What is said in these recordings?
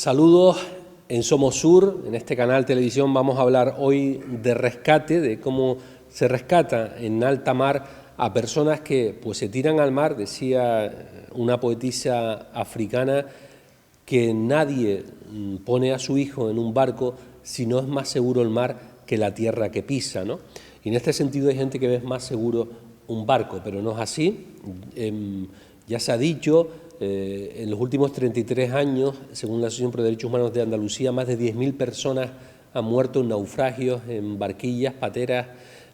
Saludos en Somos Sur, en este canal televisión vamos a hablar hoy de rescate, de cómo se rescata en alta mar a personas que pues se tiran al mar. Decía una poetisa africana que nadie pone a su hijo en un barco si no es más seguro el mar que la tierra que pisa, ¿no? Y en este sentido hay gente que ve más seguro un barco, pero no es así. Ya se ha dicho, en los últimos 33 años, según la Asociación por Derechos Humanos de Andalucía, más de 10.000 personas han muerto en naufragios, en barquillas, pateras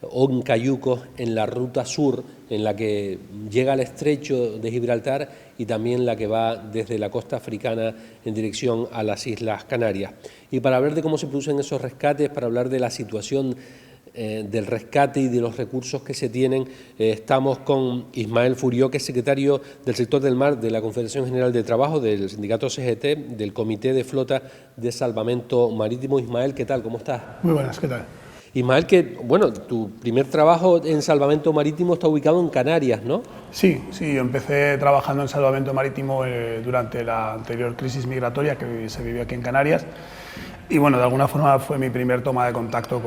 o en cayucos en la ruta sur, en la que llega al estrecho de Gibraltar y también la que va desde la costa africana en dirección a las Islas Canarias. Y para hablar de cómo se producen esos rescates, para hablar de la situación del rescate y de los recursos que se tienen, estamos con Ismael Furió, que es secretario del sector del mar de la Confederación General de Trabajo, del sindicato CGT, del Comité de Flota de Salvamento Marítimo. Ismael, ¿qué tal? ¿Cómo estás? Muy buenas, ¿qué tal? Ismael, que bueno, tu primer trabajo en salvamento marítimo está ubicado en Canarias, ¿no? Sí, yo empecé trabajando en salvamento marítimo durante la anterior crisis migratoria que se vivió aquí en Canarias. Y bueno, de alguna forma fue mi primer toma de contacto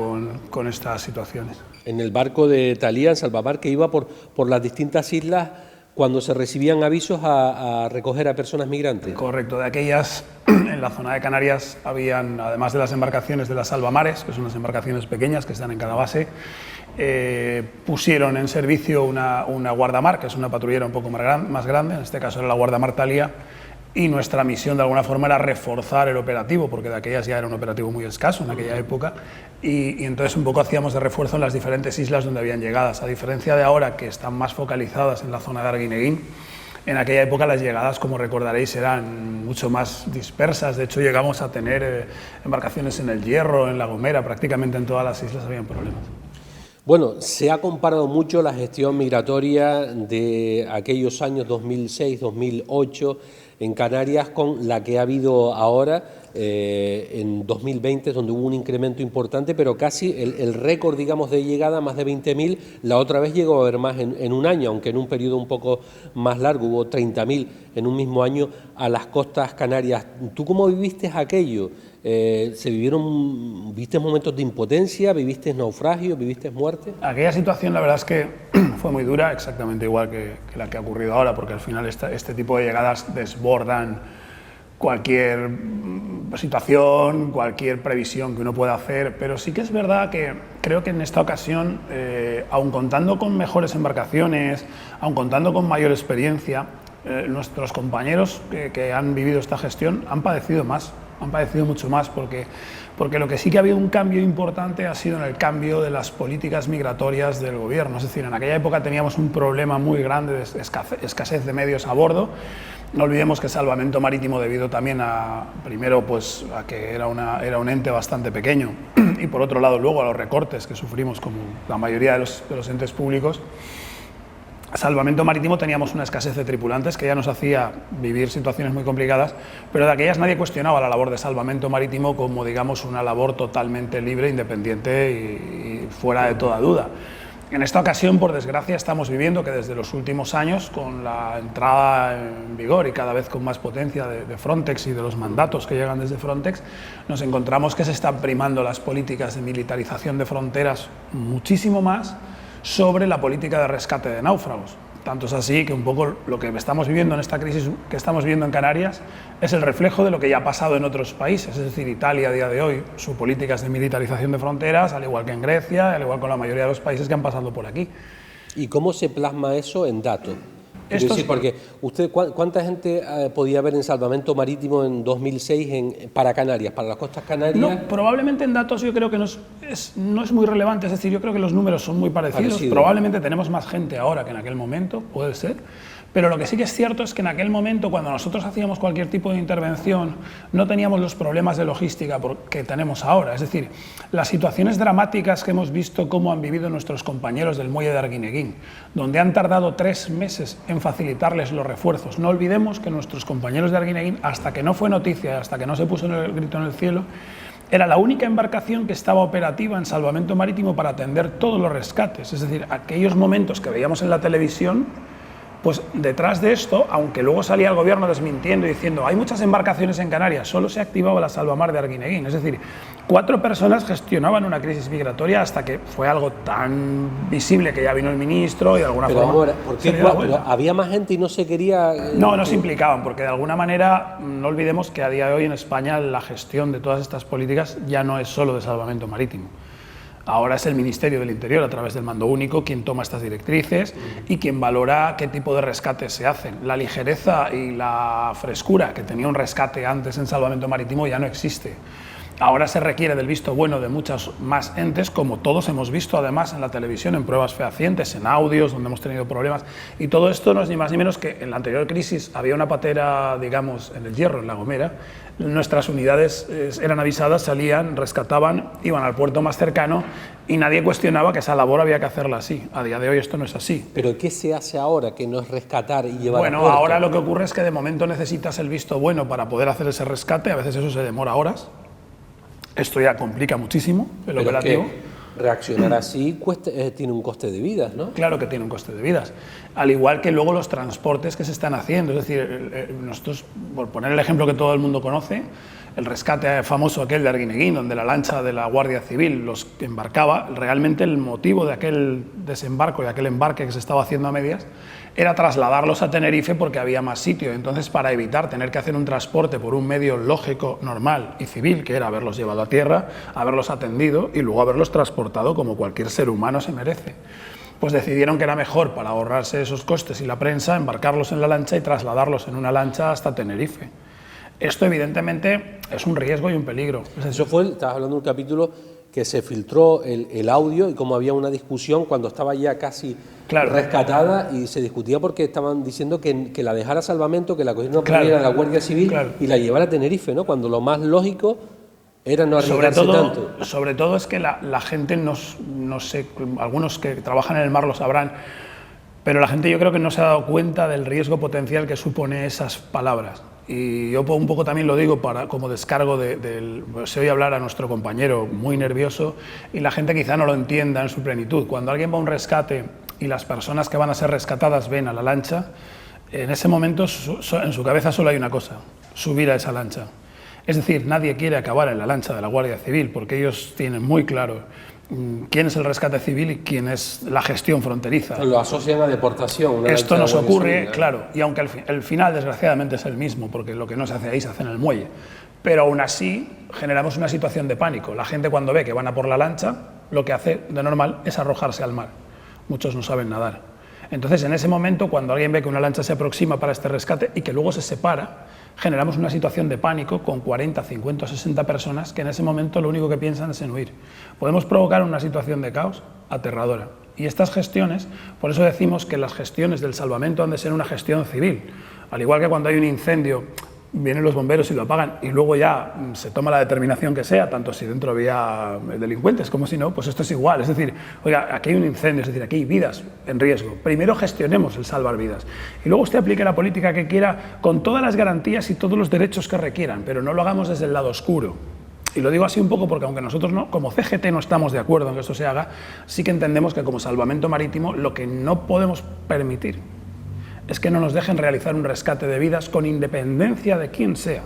con estas situaciones. En el barco de Thalía, en Salvamar, que iba por las distintas islas cuando se recibían avisos a recoger a personas migrantes. Correcto, de aquellas, en la zona de Canarias, habían, además de las embarcaciones de las Salvamares, que son las embarcaciones pequeñas que están en cada base, pusieron en servicio una guardamar, que es una patrullera un poco más grande, en este caso era la guardamar Thalía, y nuestra misión de alguna forma era reforzar el operativo, porque de aquellas ya era un operativo muy escaso en aquella época, y entonces un poco hacíamos de refuerzo en las diferentes islas donde habían llegadas. A diferencia de ahora, que están más focalizadas en la zona de Arguineguín, en aquella época las llegadas, como recordaréis, eran mucho más dispersas. De hecho, llegamos a tener embarcaciones en El Hierro, en La Gomera, prácticamente en todas las islas habían problemas. Bueno, se ha comparado mucho la gestión migratoria de aquellos años 2006, 2008 en Canarias con la que ha habido ahora en 2020, donde hubo un incremento importante, pero casi el récord, digamos, de llegada, más de 20.000, la otra vez llegó a haber más en un año, aunque en un periodo un poco más largo, hubo 30.000 en un mismo año a las costas canarias. ¿Tú cómo viviste aquello? ¿Viste momentos de impotencia? ¿Viviste naufragios? ¿Viviste muerte? Aquella situación, la verdad es que fue muy dura, exactamente igual que la que ha ocurrido ahora, porque al final este tipo de llegadas desbordan cualquier situación, cualquier previsión que uno pueda hacer, pero sí que es verdad que creo que en esta ocasión, aun contando con mejores embarcaciones, aun contando con mayor experiencia, nuestros compañeros que han vivido esta gestión han padecido mucho más, porque lo que sí que ha habido un cambio importante ha sido en el cambio de las políticas migratorias del gobierno. Es decir, en aquella época teníamos un problema muy grande de escasez de medios a bordo. No olvidemos que Salvamento Marítimo, debido también primero pues, a que era un ente bastante pequeño y por otro lado luego a los recortes que sufrimos como la mayoría de los entes públicos, Salvamento Marítimo teníamos una escasez de tripulantes que ya nos hacía vivir situaciones muy complicadas, pero de aquellas nadie cuestionaba la labor de Salvamento Marítimo como, digamos, una labor totalmente libre, independiente y fuera de toda duda. En esta ocasión, por desgracia, estamos viviendo que desde los últimos años, con la entrada en vigor y cada vez con más potencia de Frontex y de los mandatos que llegan desde Frontex, nos encontramos que se están primando las políticas de militarización de fronteras muchísimo más sobre la política de rescate de náufragos. Tanto es así que un poco lo que estamos viviendo en esta crisis que estamos viviendo en Canarias es el reflejo de lo que ya ha pasado en otros países. Es decir, Italia a día de hoy, su política es de militarización de fronteras, al igual que en Grecia, al igual con la mayoría de los países que han pasado por aquí. ¿Y cómo se plasma eso en datos? Porque usted, ¿cuánta gente podía haber en salvamento marítimo en 2006 para Canarias, para las costas canarias? No, probablemente en datos yo creo que no es muy relevante, es decir, yo creo que los números son muy parecidos. Probablemente tenemos más gente ahora que en aquel momento, puede ser, pero lo que sí que es cierto es que en aquel momento, cuando nosotros hacíamos cualquier tipo de intervención, no teníamos los problemas de logística que tenemos ahora. Es decir, las situaciones dramáticas que hemos visto cómo han vivido nuestros compañeros del muelle de Arguineguín, donde han tardado 3 meses en facilitarles los refuerzos. No olvidemos que nuestros compañeros de Arguineguín, hasta que no fue noticia, hasta que no se puso el grito en el cielo, era la única embarcación que estaba operativa en salvamento marítimo para atender todos los rescates. Es decir, aquellos momentos que veíamos en la televisión Pues detrás de esto, aunque luego salía el gobierno desmintiendo y diciendo hay muchas embarcaciones en Canarias, solo se activaba la salvamar de Arguineguín. Es decir, 4 personas gestionaban una crisis migratoria hasta que fue algo tan visible que ya vino el ministro y de alguna forma... Ahora, ¿por qué había más gente y no se quería...? No se implicaban, porque de alguna manera no olvidemos que a día de hoy en España la gestión de todas estas políticas ya no es solo de salvamento marítimo. Ahora es el Ministerio del Interior, a través del Mando Único, quien toma estas directrices y quien valora qué tipo de rescates se hacen. La ligereza y la frescura que tenía un rescate antes en salvamento marítimo ya no existe. Ahora se requiere del visto bueno de muchas más entes, como todos hemos visto además en la televisión, en pruebas fehacientes, en audios, donde hemos tenido problemas. Y todo esto no es ni más ni menos que en la anterior crisis había una patera, digamos, en el Hierro, en La Gomera. Nuestras unidades eran avisadas, salían, rescataban, iban al puerto más cercano y nadie cuestionaba que esa labor había que hacerla así. A día de hoy esto no es así. ¿Pero qué se hace ahora que no es rescatar y llevar a puerto? Bueno, ahora lo que ocurre es que de momento necesitas el visto bueno para poder hacer ese rescate, a veces eso se demora horas. Esto ya complica muchísimo el operativo. Reaccionar así tiene un coste de vidas, ¿no? Claro que tiene un coste de vidas. Al igual que luego los transportes que se están haciendo. Es decir, nosotros, por poner el ejemplo que todo el mundo conoce, el rescate famoso aquel de Arguineguín, donde la lancha de la Guardia Civil los embarcaba, realmente el motivo de aquel desembarco y aquel embarque que se estaba haciendo a medias era trasladarlos a Tenerife porque había más sitio. Entonces, para evitar tener que hacer un transporte por un medio lógico, normal y civil, que era haberlos llevado a tierra, haberlos atendido y luego haberlos transportado como cualquier ser humano se merece, pues decidieron que era mejor, para ahorrarse esos costes y la prensa, embarcarlos en la lancha y trasladarlos en una lancha hasta Tenerife. Esto evidentemente es un riesgo y un peligro. Eso fue, estabas hablando de un capítulo que se filtró el audio y como había una discusión cuando estaba ya casi rescatada y se discutía porque estaban diciendo que la dejara a salvamento, que la cogiera a la Guardia Civil y la llevara a Tenerife, ¿no? Cuando lo más lógico era no arriesgarse tanto. Sobre todo es que la gente, no sé, algunos que trabajan en el mar lo sabrán, pero la gente yo creo que no se ha dado cuenta del riesgo potencial que supone esas palabras. Y yo un poco también lo digo como descargo se oye hablar a nuestro compañero muy nervioso y la gente quizá no lo entienda en su plenitud. Cuando alguien va a un rescate y las personas que van a ser rescatadas ven a la lancha, en ese momento en su cabeza solo hay una cosa: subir a esa lancha. Es decir, nadie quiere acabar en la lancha de la Guardia Civil porque ellos tienen muy claro quién es el rescate civil y quién es la gestión fronteriza. Lo asocian a deportación. Esto nos ocurre, claro, y aunque el final desgraciadamente es el mismo, porque lo que no se hace ahí se hace en el muelle, pero aún así generamos una situación de pánico. La gente cuando ve que van a por la lancha, lo que hace de normal es arrojarse al mar. Muchos no saben nadar. Entonces, en ese momento, cuando alguien ve que una lancha se aproxima para este rescate y que luego se separa, generamos una situación de pánico con 40, 50 o 60 personas que en ese momento lo único que piensan es en huir. Podemos provocar una situación de caos aterradora. Y estas gestiones, por eso decimos que las gestiones del salvamento han de ser una gestión civil. Al igual que cuando hay un incendio, vienen los bomberos y lo apagan y luego ya se toma la determinación que sea, tanto si dentro había delincuentes como si no, pues esto es igual. Es decir, oiga, aquí hay un incendio, es decir, aquí hay vidas en riesgo. Primero gestionemos el salvar vidas y luego usted aplique la política que quiera con todas las garantías y todos los derechos que requieran, pero no lo hagamos desde el lado oscuro. Y lo digo así un poco porque aunque nosotros como CGT no estamos de acuerdo en que esto se haga, sí que entendemos que como salvamento marítimo lo que no podemos permitir es que no nos dejen realizar un rescate de vidas con independencia de quién sea.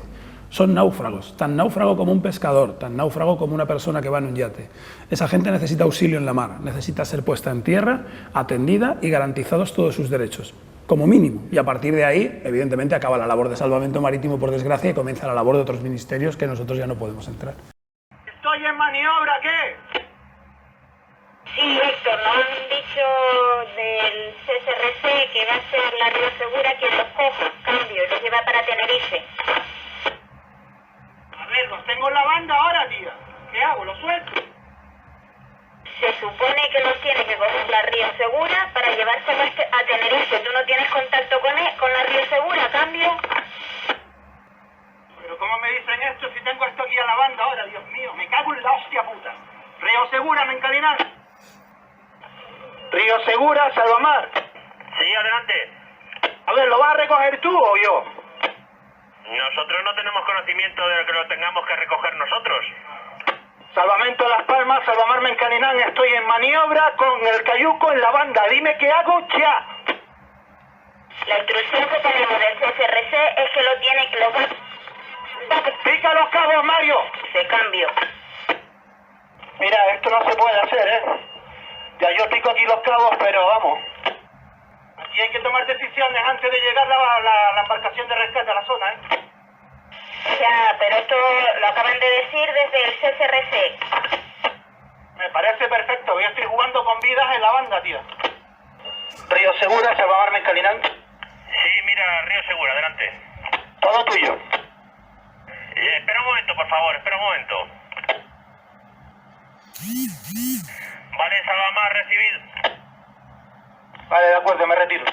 Son náufragos, tan náufrago como un pescador, tan náufrago como una persona que va en un yate. Esa gente necesita auxilio en la mar, necesita ser puesta en tierra, atendida y garantizados todos sus derechos, como mínimo. Y a partir de ahí, evidentemente, acaba la labor de salvamento marítimo, por desgracia, y comienza la labor de otros ministerios que nosotros ya no podemos entrar. ¿Estoy en maniobra, qué? Sí, Héctor, nos han dicho del CSRC que va a ser la Río Segura quien los coja, cambio, y los lleva para Tenerife. A ver, los tengo en la banda ahora, tía. ¿Qué hago? ¿Los suelto? Se supone que los tiene que coger la Río Segura para llevárselos a Tenerife. ¿Tú no tienes contacto con la Río Segura, cambio? Pero ¿cómo me dicen esto si tengo esto aquí a la banda ahora? Dios mío, me cago en la hostia puta. Río Segura, me encalinan. Río Segura, Salvamar. Sí, adelante. A ver, ¿lo vas a recoger tú o yo? Nosotros no tenemos conocimiento de que lo tengamos que recoger nosotros. Salvamento Las Palmas, Salvamar Mencaninán, estoy en maniobra con el cayuco en la banda. Dime qué hago ya. La instrucción que tenemos del CSRC es que lo tiene que los va... ¡Pica los cabos, Mario! Se cambio. Mira, esto no se puede hacer, ¿eh? Ya yo pico aquí los cabos, pero vamos. Aquí hay que tomar decisiones antes de llegar la embarcación de rescate a la zona, ¿eh? Ya, pero esto lo acaban de decir desde el CSRC. Me parece perfecto. Yo estoy jugando con vidas en la banda, tío. Río Segura, Salvamar Mencalinán. Sí, mira, Río Segura, adelante. Todo tuyo. Espera un momento, por favor, espera un momento. Vale, Salvamar, recibido. Vale, de acuerdo, me retiro.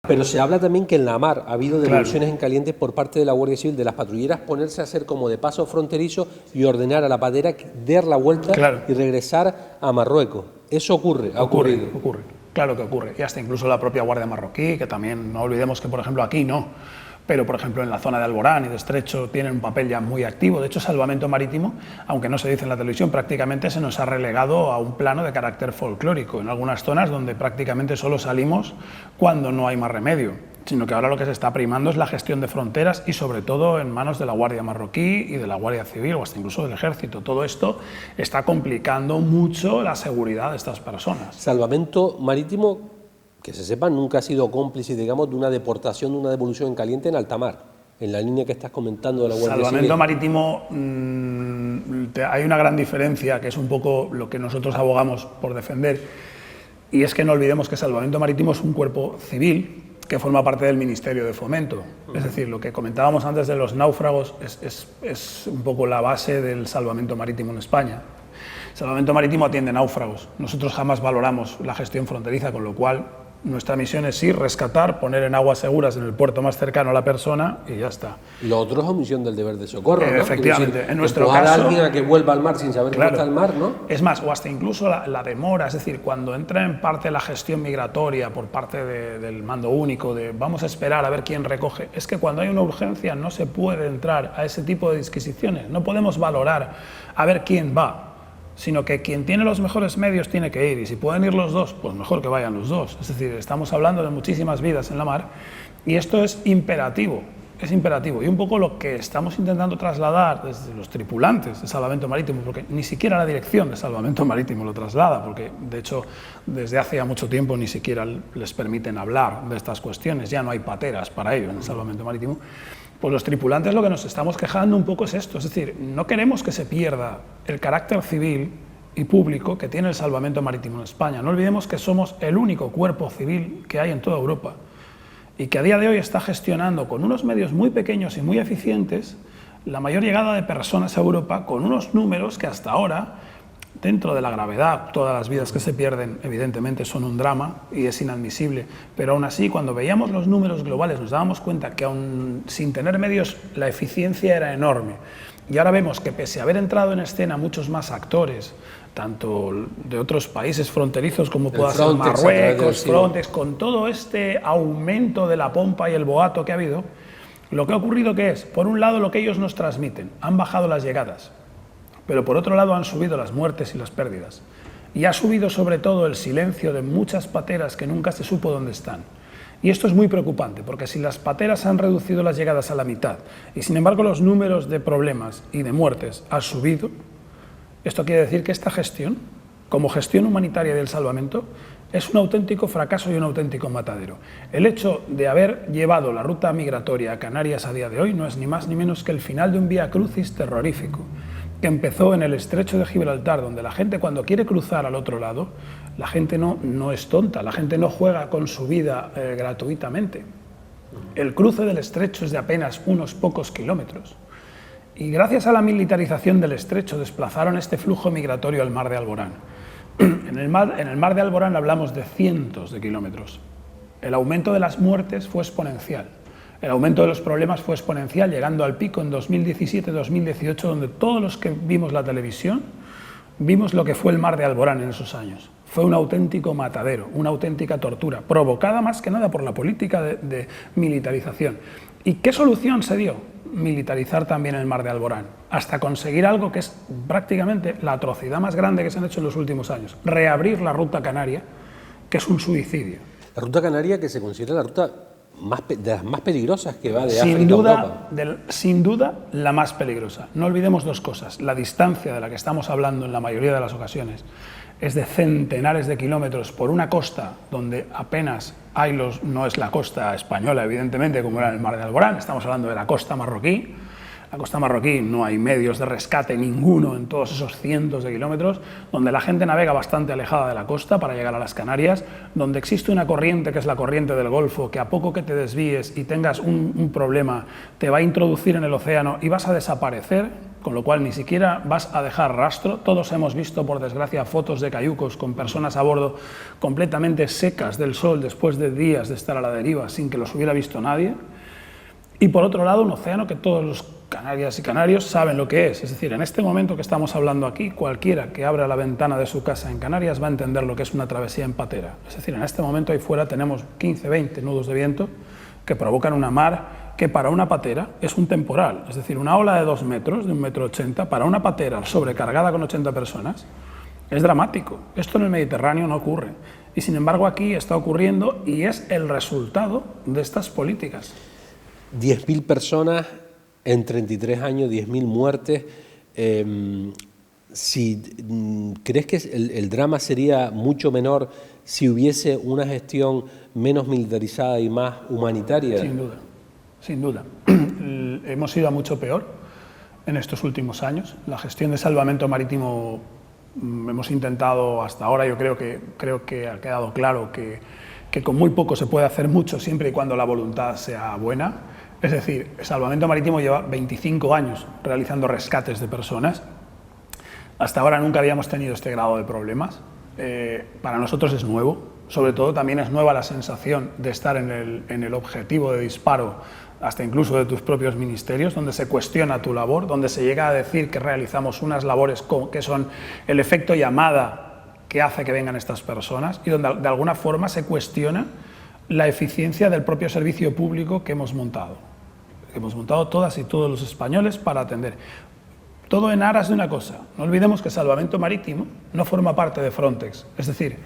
Pero se habla también que en la mar ha habido devoluciones en caliente por parte de la Guardia Civil, de las patrulleras, ponerse a hacer como de paso fronterizo y ordenar a la patera dar la vuelta y regresar a Marruecos. Eso ocurre, ha ocurrido. Ocurre, claro que ocurre. Y hasta incluso la propia Guardia Marroquí, que también no olvidemos que, por ejemplo, aquí no, pero por ejemplo en la zona de Alborán y de Estrecho tienen un papel ya muy activo. De hecho, salvamento marítimo, aunque no se dice en la televisión, prácticamente se nos ha relegado a un plano de carácter folclórico en algunas zonas donde prácticamente solo salimos cuando no hay más remedio, sino que ahora lo que se está primando es la gestión de fronteras y sobre todo en manos de la Guardia Marroquí y de la Guardia Civil o hasta incluso del Ejército. Todo esto está complicando mucho la seguridad de estas personas. Salvamento marítimo, que se sepa, nunca ha sido cómplice, digamos, de una deportación, de una devolución en caliente en alta mar, en la línea que estás comentando de la Guardia Civil. Salvamento marítimo, hay una gran diferencia, que es un poco lo que nosotros abogamos por defender, y es que no olvidemos que Salvamento Marítimo es un cuerpo civil que forma parte del Ministerio de Fomento. Es decir, lo que comentábamos antes de los náufragos es un poco la base del salvamento marítimo en España. Salvamento Marítimo atiende náufragos. Nosotros jamás valoramos la gestión fronteriza, con lo cual nuestra misión es sí rescatar, poner en aguas seguras en el puerto más cercano a la persona y ya está. Lo otro es omisión del deber de socorro, ¿no? Efectivamente. Decir, en nuestro caso, caso, a alguien a que vuelva al mar sin saber cómo está el mar, ¿no? Es más, o hasta incluso la demora, es decir, cuando entra en parte la gestión migratoria por parte del mando único, de vamos a esperar a ver quién recoge, es que cuando hay una urgencia no se puede entrar a ese tipo de disquisiciones, no podemos valorar a ver quién va, sino que quien tiene los mejores medios tiene que ir, y si pueden ir los dos, pues mejor que vayan los dos. Es decir, estamos hablando de muchísimas vidas en la mar y esto es imperativo, y un poco lo que estamos intentando trasladar desde los tripulantes de Salvamento Marítimo, porque ni siquiera la dirección de Salvamento Marítimo lo traslada, porque de hecho desde hace ya mucho tiempo ni siquiera les permiten hablar de estas cuestiones, ya no hay pateras para ello en el Salvamento Marítimo. Pues los tripulantes lo que nos estamos quejando un poco es esto, es decir, no queremos que se pierda el carácter civil y público que tiene el salvamento marítimo en España. No olvidemos que somos el único cuerpo civil que hay en toda Europa y que a día de hoy está gestionando con unos medios muy pequeños y muy eficientes la mayor llegada de personas a Europa, con unos números que hasta ahora, dentro de la gravedad, todas las vidas que se pierden evidentemente son un drama y es inadmisible, pero aún así cuando veíamos los números globales nos dábamos cuenta que aún sin tener medios la eficiencia era enorme. Y ahora vemos que pese a haber entrado en escena muchos más actores, tanto de otros países fronterizos como pueda ser Marruecos, Frontex, con todo este aumento de la pompa y el boato que ha habido, lo que ha ocurrido que es, por un lado, lo que ellos nos transmiten, han bajado las llegadas, pero por otro lado han subido las muertes y las pérdidas. Y ha subido sobre todo el silencio de muchas pateras que nunca se supo dónde están. Y esto es muy preocupante, porque si las pateras han reducido las llegadas a la mitad y sin embargo los números de problemas y de muertes han subido, esto quiere decir que esta gestión, como gestión humanitaria del salvamento, es un auténtico fracaso y un auténtico matadero. El hecho de haber llevado la ruta migratoria a Canarias a día de hoy no es ni más ni menos que el final de un vía crucis terrorífico, que empezó en el estrecho de Gibraltar, donde la gente cuando quiere cruzar al otro lado, la gente no es tonta, la gente no juega con su vida gratuitamente. El cruce del estrecho es de apenas unos pocos kilómetros. Y gracias a la militarización del estrecho desplazaron este flujo migratorio al mar de Alborán. En el mar de Alborán hablamos de cientos de kilómetros. El aumento de las muertes fue exponencial. El aumento de los problemas fue exponencial, llegando al pico en 2017-2018, donde todos los que vimos la televisión vimos lo que fue el mar de Alborán en esos años. Fue un auténtico matadero, una auténtica tortura, provocada más que nada por la política de militarización. ¿Y qué solución se dio? Militarizar también el mar de Alborán, hasta conseguir algo que es prácticamente la atrocidad más grande que se han hecho en los últimos años, reabrir la ruta canaria, que es un suicidio. La ruta canaria, que se considera la ruta de las más peligrosas que va de sin África duda, a Europa. Sin duda, la más peligrosa. No olvidemos dos cosas. La distancia de la que estamos hablando en la mayoría de las ocasiones es de centenares de kilómetros por una costa donde apenas hay no es la costa española, evidentemente, como era el Mar de Alborán, estamos hablando de la costa marroquí. La costa marroquí no hay medios de rescate ninguno en todos esos cientos de kilómetros, donde la gente navega bastante alejada de la costa para llegar a las Canarias, donde existe una corriente que es la corriente del Golfo, que a poco que te desvíes y tengas un problema, te va a introducir en el océano y vas a desaparecer, con lo cual ni siquiera vas a dejar rastro. Todos hemos visto, por desgracia, fotos de cayucos con personas a bordo completamente secas del sol después de días de estar a la deriva sin que los hubiera visto nadie. Y por otro lado, un océano que todos los canarias y canarios saben lo que es. Es decir, en este momento que estamos hablando aquí, cualquiera que abra la ventana de su casa en Canarias va a entender lo que es una travesía en patera. Es decir, en este momento ahí fuera tenemos 15, 20 nudos de viento que provocan una mar que para una patera es un temporal. Es decir, una ola de 2 metros, de 1,80 m, para una patera sobrecargada con 80 personas, es dramático. Esto en el Mediterráneo no ocurre. Y sin embargo aquí está ocurriendo y es el resultado de estas políticas. 10.000 personas en 33 años, 10.000 muertes. ¿Crees que el drama sería mucho menor si hubiese una gestión menos militarizada y más humanitaria? Sin duda, sin duda. Hemos ido a mucho peor en estos últimos años. La gestión de salvamento marítimo hemos intentado hasta ahora, yo creo que ha quedado claro que con muy poco se puede hacer mucho siempre y cuando la voluntad sea buena. Es decir, el Salvamento Marítimo lleva 25 años realizando rescates de personas. Hasta ahora nunca habíamos tenido este grado de problemas. Para nosotros es nuevo. Sobre todo también es nueva la sensación de estar en el objetivo de disparo, hasta incluso de tus propios ministerios, donde se cuestiona tu labor, donde se llega a decir que realizamos unas labores que son el efecto llamada que hace que vengan estas personas y donde de alguna forma se cuestiona la eficiencia del propio servicio público que hemos montado. Hemos montado todas y todos los españoles para atender. Todo en aras de una cosa. No olvidemos que Salvamento Marítimo no forma parte de Frontex. Es decir,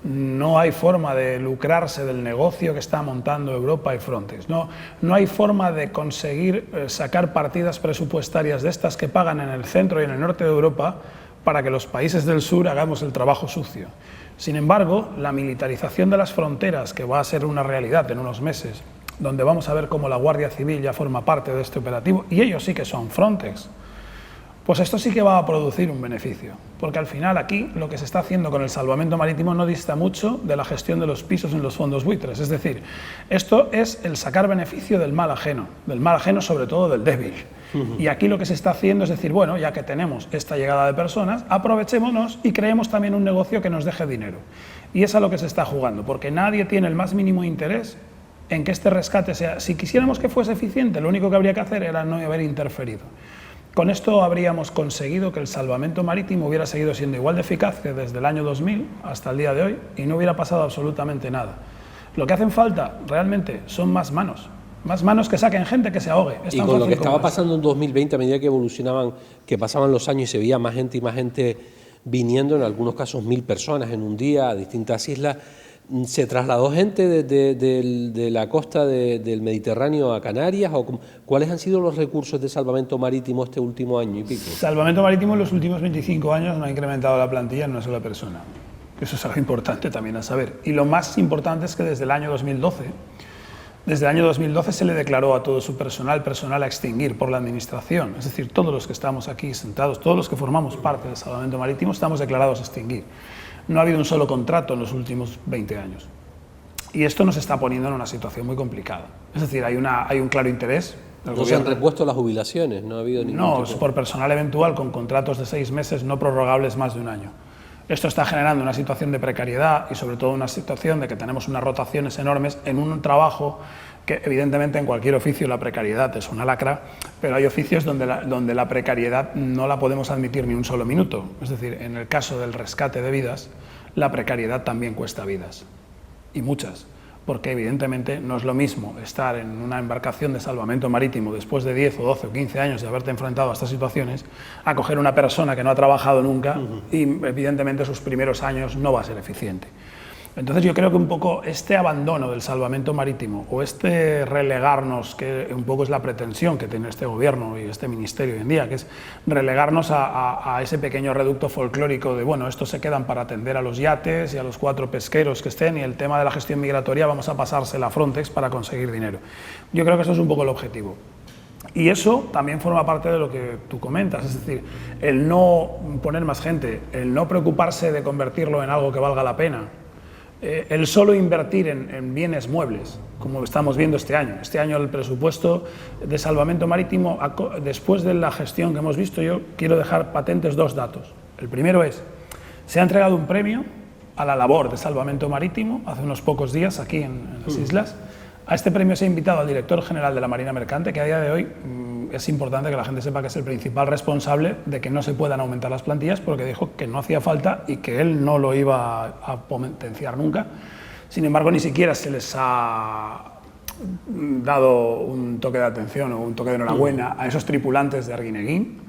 no hay forma de lucrarse del negocio que está montando Europa y Frontex. No hay forma de conseguir sacar partidas presupuestarias de estas que pagan en el centro y en el norte de Europa para que los países del sur hagamos el trabajo sucio. Sin embargo, la militarización de las fronteras, que va a ser una realidad en unos meses, donde vamos a ver cómo la Guardia Civil ya forma parte de este operativo, y ellos sí que son Frontex, pues esto sí que va a producir un beneficio, porque al final aquí lo que se está haciendo con el salvamento marítimo no dista mucho de la gestión de los pisos en los fondos buitres. Es decir, esto es el sacar beneficio del mal ajeno sobre todo del débil. Y aquí lo que se está haciendo es decir, bueno, ya que tenemos esta llegada de personas, aprovechémonos y creemos también un negocio que nos deje dinero. Y es a lo que se está jugando, porque nadie tiene el más mínimo interés en que este rescate sea... Si quisiéramos que fuese eficiente, lo único que habría que hacer era no haber interferido. Con esto habríamos conseguido que el salvamento marítimo hubiera seguido siendo igual de eficaz que desde el año 2000 hasta el día de hoy y no hubiera pasado absolutamente nada. Lo que hacen falta realmente son más manos que saquen gente que se ahogue. Y con lo que estaba pasando en 2020, a medida que evolucionaban, que pasaban los años y se veía más gente y más gente viniendo, en algunos casos 1.000 personas en un día a distintas islas, ¿se trasladó gente de la costa del Mediterráneo a Canarias? ¿O cuáles han sido los recursos de salvamento marítimo este último año y pico? Salvamento marítimo en los últimos 25 años no ha incrementado la plantilla en una sola persona. Eso es algo importante también a saber. Y lo más importante es que desde el año 2012 se le declaró a todo su personal a extinguir por la Administración. Es decir, todos los que estamos aquí sentados, todos los que formamos parte del Salvamento Marítimo, estamos declarados a extinguir. No ha habido un solo contrato en los últimos 20 años. Y esto nos está poniendo en una situación muy complicada. Es decir, hay un claro interés del gobierno. Se han repuesto las jubilaciones, no ha habido ningún No, es por personal eventual con contratos de 6 meses no prorrogables más de un año. Esto está generando una situación de precariedad y sobre todo una situación de que tenemos unas rotaciones enormes en un trabajo que evidentemente en cualquier oficio la precariedad es una lacra, pero hay oficios donde la precariedad no la podemos admitir ni un solo minuto. Es decir, en el caso del rescate de vidas, la precariedad también cuesta vidas, y muchas, porque evidentemente no es lo mismo estar en una embarcación de salvamento marítimo después de 10 o 12 o 15 años de haberte enfrentado a estas situaciones, a coger una persona que no ha trabajado nunca y evidentemente sus primeros años no va a ser eficiente. Entonces yo creo que un poco este abandono del salvamento marítimo o este relegarnos, que un poco es la pretensión que tiene este gobierno y este ministerio hoy en día, que es relegarnos a ese pequeño reducto folclórico de, bueno, estos se quedan para atender a los yates y a los 4 pesqueros que estén, y el tema de la gestión migratoria vamos a pasársela a Frontex para conseguir dinero. Yo creo que eso es un poco el objetivo. Y eso también forma parte de lo que tú comentas, es decir, el no poner más gente, el no preocuparse de convertirlo en algo que valga la pena, el solo invertir en bienes muebles, como estamos viendo este año. Este año el presupuesto de salvamento marítimo, después de la gestión que hemos visto, yo quiero dejar patentes 2 datos. El primero es, se ha entregado un premio a la labor de salvamento marítimo hace unos pocos días aquí en las islas. A este premio se ha invitado al director general de la Marina Mercante, que a día de hoy es importante que la gente sepa que es el principal responsable de que no se puedan aumentar las plantillas, porque dijo que no hacía falta y que él no lo iba a potenciar nunca. Sin embargo, ni siquiera se les ha dado un toque de atención o un toque de enhorabuena a esos tripulantes de Arguineguín,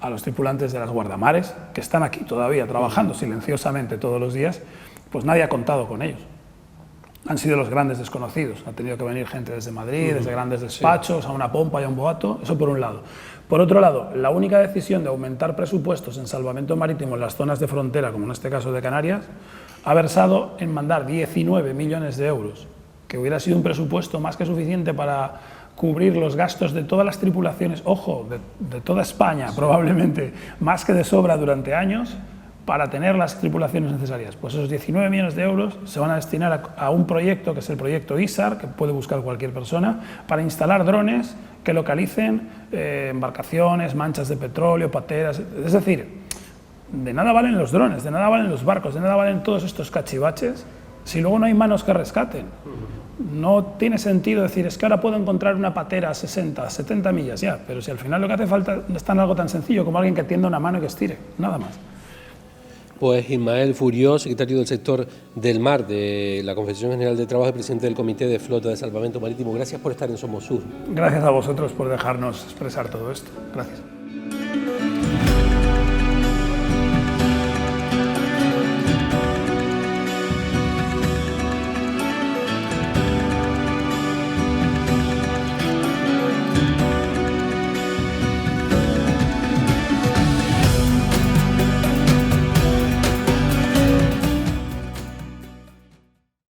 a los tripulantes de las guardamares, que están aquí todavía trabajando silenciosamente todos los días. Pues nadie ha contado con ellos. Han sido los grandes desconocidos. Ha tenido que venir gente desde Madrid, desde grandes despachos, a una pompa y a un boato, eso por un lado. Por otro lado, la única decisión de aumentar presupuestos en salvamento marítimo en las zonas de frontera, como en este caso de Canarias, ha versado en mandar 19 millones de euros, que hubiera sido un presupuesto más que suficiente para cubrir los gastos de todas las tripulaciones, ojo, de toda España probablemente, más que de sobra durante años, para tener las tripulaciones necesarias. Pues esos 19 millones de euros se van a destinar a un proyecto que es el proyecto ISAR, que puede buscar cualquier persona, para instalar drones que localicen embarcaciones, manchas de petróleo, pateras. Es decir, de nada valen los drones, de nada valen los barcos, de nada valen todos estos cachivaches si luego no hay manos que rescaten. No tiene sentido decir, es que ahora puedo encontrar una patera a 60, 70 millas, ya, pero si al final lo que hace falta es tan algo tan sencillo como alguien que tienda una mano y que estire, nada más. Pues Ismael Furió, secretario del sector del mar de la Confederación General de Trabajo y presidente del Comité de Flota de Salvamento Marítimo, gracias por estar en Somos Sur. Gracias a vosotros por dejarnos expresar todo esto. Gracias.